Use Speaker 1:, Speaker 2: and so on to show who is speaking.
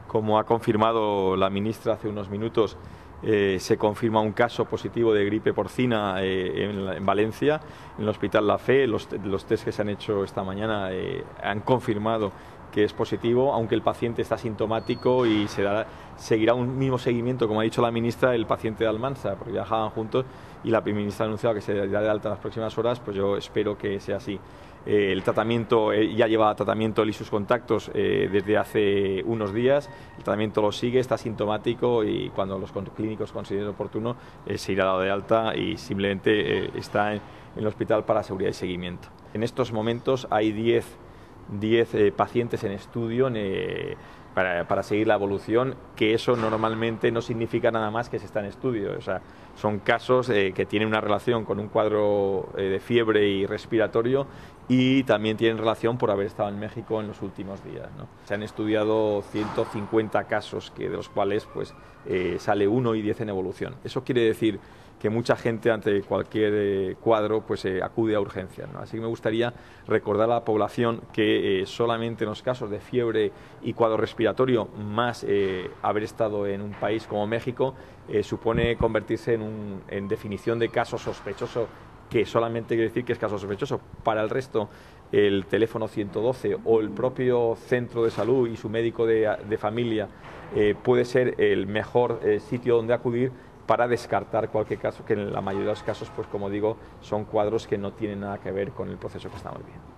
Speaker 1: como ha confirmado la ministra hace unos minutos, se confirma un caso positivo de gripe porcina en Valencia, en el Hospital La Fe. Los test que se han hecho esta mañana han confirmado que es positivo, aunque el paciente está asintomático y seguirá un mismo seguimiento, como ha dicho la ministra, el paciente de Almansa, porque viajaban juntos y la ministra ha anunciado que se dará de alta en las próximas horas. Pues yo espero que sea así. El tratamiento, ya lleva tratamiento él y sus contactos desde hace unos días. El tratamiento lo sigue, está asintomático y cuando los clínicos consideren oportuno se irá dado de alta y simplemente está en el hospital para seguridad y seguimiento. En estos momentos hay 10 pacientes en estudio para seguir la evolución, que eso normalmente no significa nada más que se está en estudio. O sea, son casos que tienen una relación con un cuadro de fiebre y respiratorio, y también tienen relación por haber estado en México en los últimos días, ¿no? Se han estudiado 150 casos, de los cuales pues, sale 1 y 10 en evolución. Eso quiere decir que mucha gente ante cualquier cuadro pues acude a urgencias, ¿no? Así que me gustaría recordar a la población que solamente en los casos de fiebre y cuadro respiratorio, más haber estado en un país como México, supone convertirse en definición de caso sospechoso, que solamente quiere decir que es caso sospechoso. Para el resto, el teléfono 112 o el propio centro de salud y su médico de familia puede ser el mejor sitio donde acudir para descartar cualquier caso, que en la mayoría de los casos, pues como digo, son cuadros que no tienen nada que ver con el proceso que estamos viendo.